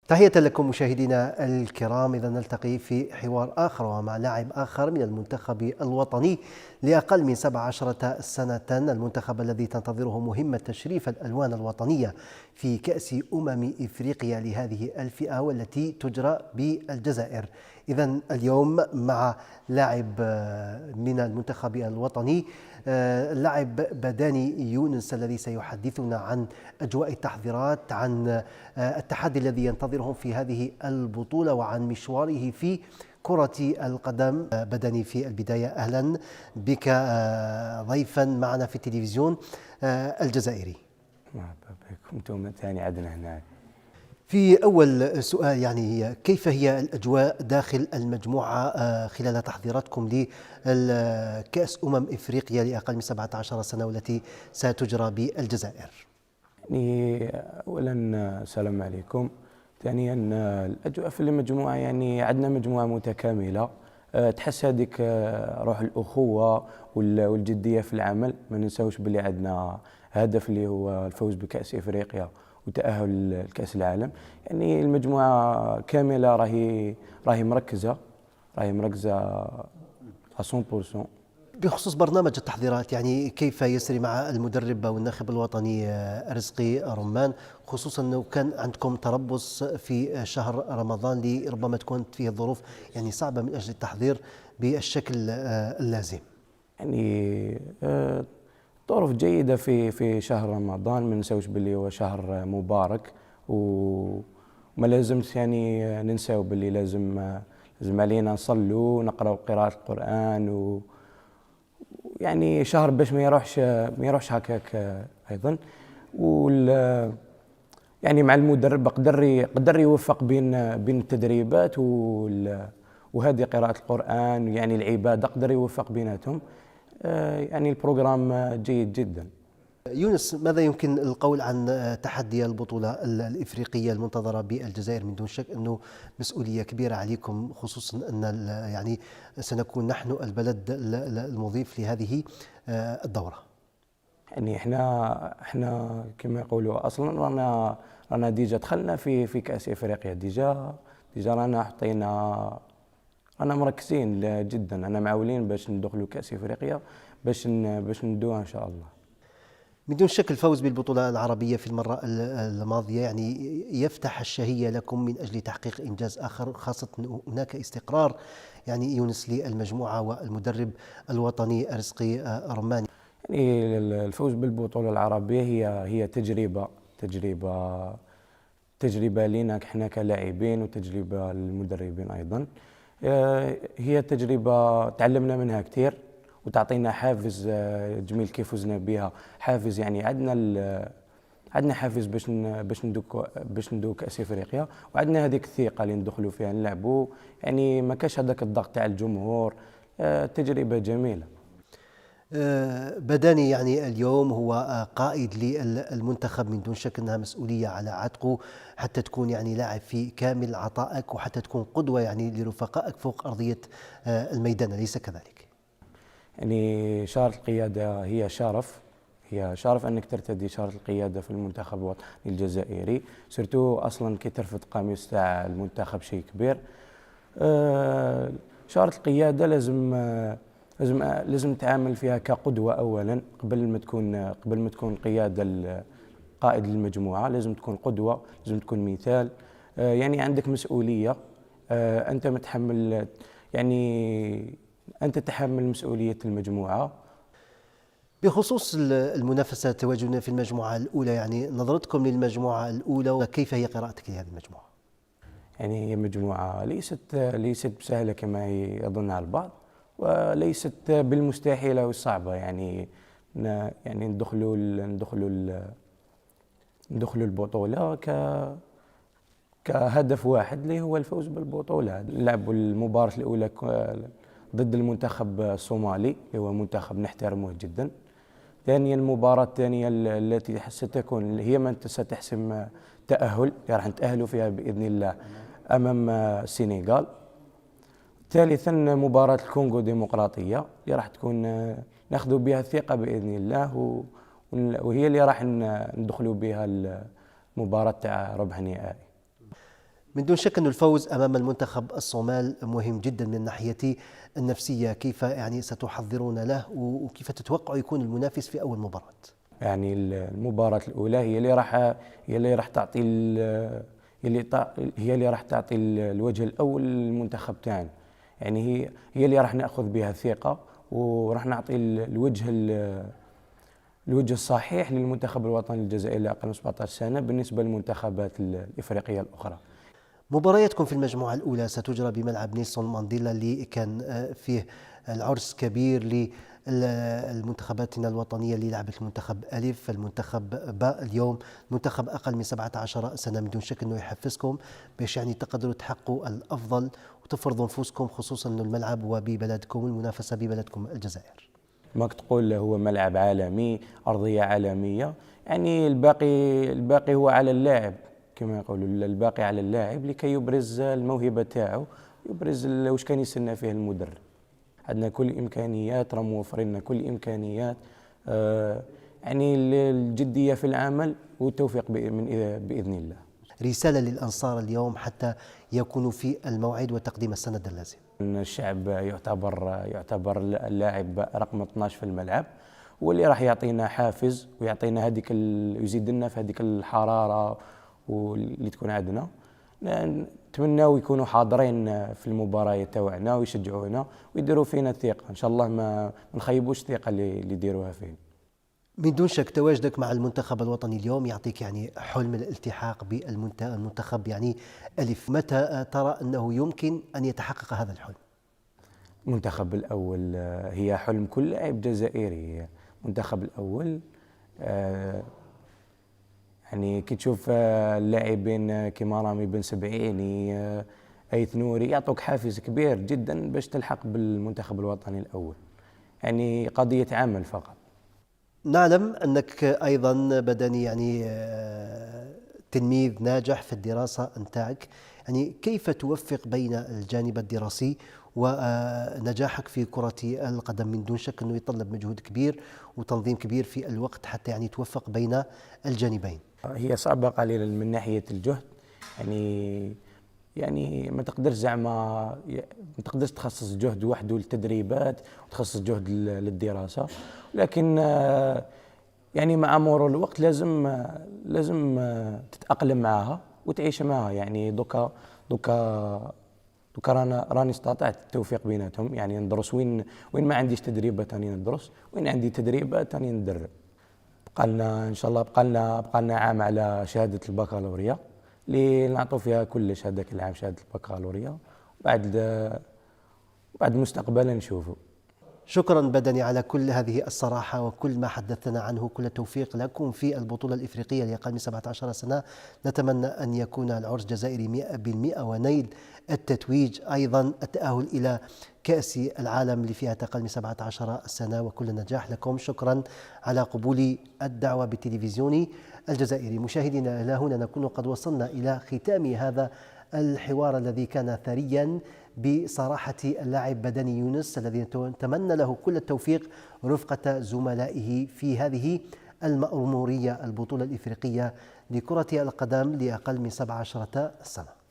تحية لكم مشاهدينا الكرام. إذا نلتقي في حوار آخر ومع لاعب آخر من المنتخب الوطني لأقل من 17 سنة، المنتخب الذي تنتظره مهمة تشريف الألوان الوطنية في كأس إفريقيا لهذه الفئة والتي تجرى بالجزائر. إذا اليوم مع لاعب من المنتخب الوطني، اللاعب بداني يونس، الذي سيحدثنا عن أجواء التحضيرات، عن التحدي الذي ينتظرهم في هذه البطولة، وعن مشواره في كرة القدم. بداني، في البداية أهلا بك ضيفا معنا في التلفزيون الجزائري. مرحبا بكم، انتم ثاني عدنا هنا. في أول سؤال، يعني كيف هي الأجواء داخل المجموعة خلال تحضيراتكم لكأس إفريقيا لأقل من 17 سنة والتي ستجرى بالجزائر؟ يعني أولا السلام عليكم. ثانيا الأجواء في المجموعة، يعني عندنا مجموعة متكاملة، تحس هذيك روح الأخوة والجدية في العمل. ما ننساوش بلي عندنا هدف اللي هو الفوز بكأس إفريقيا وتأهل لكأس العالم. يعني المجموعة كاملة راهي مركزة 100%. بخصوص برنامج التحضيرات، يعني كيف يسري مع المدرب والناخب الوطني رزقي رمان، خصوصا أنه كان عندكم تربص في شهر رمضان لربما تكون فيه الظروف يعني صعبة من أجل التحضير بالشكل اللازم؟ يعني ظروف جيدة في شهر رمضان. ما ننساوش باللي هو شهر مبارك، وما لازمش يعني ننساو باللي لازم علينا نصلوا ونقراو قراءة القرآن، يعني شهر باش ما يروحش هكاك ايضا. يعني مع المدرب قدر يوفق بين التدريبات وهذه قراءة القرآن، يعني العبادة قدر يوفق بيناتهم. يعني البروغرام جيد جدا. يونس، ماذا يمكن القول عن تحدي البطولة الإفريقية المنتظرة بالجزائر؟ من دون شك أنه مسؤولية كبيرة عليكم، خصوصا أن يعني سنكون نحن البلد المضيف لهذه الدورة. يعني احنا كما يقولوا اصلا رانا ديجا دخلنا في كأس افريقيا. ديجا رانا حطينا، رانا مركزين جدا، انا معولين باش ندخلوا كأس افريقيا، باش ندوها ان شاء الله. من دون شك الفوز بالبطولة العربية في المرة الماضية يعني يفتح الشهية لكم من أجل تحقيق إنجاز آخر، خاصة أن هناك استقرار يعني يونس للمجموعة والمدرب الوطني رزقي رماني. يعني الفوز بالبطولة العربية هي تجربة لنا احنا كلاعبين، وتجربة للمدربين أيضا. هي تجربة تعلمنا منها كثير، وتعطينا حافز جميل كيف فزنا بها. حافز يعني عندنا حافز باش ندوك كأس افريقيا، وعندنا هذيك الثقة اللي ندخلوا فيها نلعبوا. يعني ما كاش هذاك الضغط تاع الجمهور. تجربة جميلة. بداني، يعني اليوم هو قائد للمنتخب، من دون شك أنها مسؤولية على عاتقه حتى تكون يعني لاعب في كامل عطائك، وحتى تكون قدوة يعني لرفقائك فوق أرضية الميدان، أليس كذلك؟ يعني شارة القيادة هي شرف أنك ترتدي شارة القيادة في المنتخب الوطني الجزائري، سيرتو أصلا كي ترفد قميص تاع المنتخب شيء كبير. شارة القيادة لازم تعامل فيها كقدوة أولا، قبل ما تكون قيادة قائد المجموعة. لازم تكون قدوة، لازم تكون مثال. يعني عندك مسؤولية، أنت متحمل، يعني أنت تحمل مسؤولية المجموعة. بخصوص المنافسة، تواجدنا في المجموعة الأولى، يعني نظرتكم للمجموعة الأولى وكيف هي قراءتك لهذه المجموعة؟ يعني هي مجموعة ليست بسهلة كما يظنها البعض، وليست بالمستحيلة والصعبة. يعني ندخلوا البطولة كهدف واحد اللي هو الفوز بالبطولة. لعبوا المباراة الأولى ضد المنتخب الصومالي، اللي هو منتخب نحترمه جدا. ثانيا المباراة الثانية التي ستكون هي من ستحسم تأهل، راح نتأهلوا فيها بإذن الله أمام السنغال. ثالثا مباراة الكونغو الديمقراطية، اللي راح تكون ناخذ بها الثقة بإذن الله، وهي اللي راح ندخلوا بها المباراة تاع ربع نهائي. من دون شك أن الفوز أمام المنتخب الصومال مهم جدا من الناحية النفسية. كيف يعني ستحضرون له وكيف تتوقع يكون المنافس في أول مباراة؟ يعني المباراة الأولى هي اللي راح تعطي هي اللي راح تعطي الوجه الأول للمنتخب تاعنا. يعني هي اللي راح نأخذ بها ثقة، وراح نعطي الوجه الصحيح للمنتخب الوطني الجزائري اللي أقل من 17 سنة بالنسبة للمنتخبات الإفريقية الأخرى. مبارياتكم في المجموعة الأولى ستجرى بملعب نيلسون مانديلا اللي كان فيه العرس كبير للمنتخباتنا الوطنية اللي لعبت المنتخب ألف، المنتخب باء اليوم، منتخب أقل من 17 سنة. من دون شك أنه يحفزكم باش يعني تقدروا تحققوا الأفضل وتفرضوا نفوسكم، خصوصا أن الملعب هو ببلدكم، المنافسة ببلدكم الجزائر. ماك تقول هو ملعب عالمي، أرضية عالمية، يعني الباقي هو على اللاعب، كما يقولوا الباقي على اللاعب لكي يبرز الموهبة تاعو، يبرز واش كان يستنى فيه المدرب. عندنا كل الإمكانيات، راه موفرين لنا كل الإمكانيات، يعني الجدية في العمل والتوفيق بإذن الله. رسالة للأنصار اليوم حتى يكونوا في الموعد وتقديم السند اللازم. الشعب يعتبر اللاعب رقم 12 في الملعب، واللي راح يعطينا حافز ويعطينا يزيد لنا في هذيك الحرارة واللي تكون عندنا. نتمناو يكونوا حاضرين في المباريات تاعنا ويشجعونا ويديروا فينا الثقة، إن شاء الله ما نخيبوش الثقة اللي يديروها فينا. من دون شك تواجدك مع المنتخب الوطني اليوم يعطيك يعني حلم الالتحاق بالمنتخب يعني ألف. متى ترى أنه يمكن أن يتحقق هذا الحلم؟ المنتخب الأول هي حلم كل لاعب جزائري. المنتخب الأول يعني كي تشوف اللاعبين كيما رامي بن سبعيني، أيث نوري، يعطوك حافز كبير جدا باش تلحق بالمنتخب الوطني الأول. يعني قضية عمل فقط. نعلم أنك أيضا بدني يعني تلميذ ناجح في الدراسة نتاعك، يعني كيف توفق بين الجانب الدراسي ونجاحك في كرة القدم؟ من دون شك أنه يتطلب مجهود كبير وتنظيم كبير في الوقت حتى يعني توفق بين الجانبين. هي صعبة قليلا من ناحية الجهد، يعني ما تقدرش تخصص جهد وحده للتدريبات وتخصص جهد للدراسة، لكن يعني مع مرور الوقت لازم تتأقلم معها وتعيش معها. يعني دوكا راني استطعت التوفيق بيناتهم، يعني ندرس وين ما عنديش تدريبات راني ندرس، وين عندي تدريبات راني ندرب. بقالنا ان شاء الله بقالنا عام على شهادة البكالوريا اللي نعطوا فيها كلش هذاك العام، شهادة البكالوريا، بعد مستقبلا نشوفوا. شكرا بدني على كل هذه الصراحة وكل ما حدثنا عنه. كل التوفيق لكم في البطولة الإفريقية لأقل من 17 سنة. نتمنى أن يكون العرس جزائري 100% ونيل التتويج، أيضا التأهل إلى كأس العالم اللي فيها أقل من 17 سنة، وكل نجاح لكم. شكرا على قبول الدعوة بالتلفزيون الجزائري. مشاهدينا، إلى هنا نكون قد وصلنا إلى ختام هذا الحوار الذي كان ثريا بصراحة اللاعب بدني يونس، الذي نتمنى له كل التوفيق رفقة زملائه في هذه المأمورية البطولة الإفريقية لكرة القدم لأقل من 17 سنة.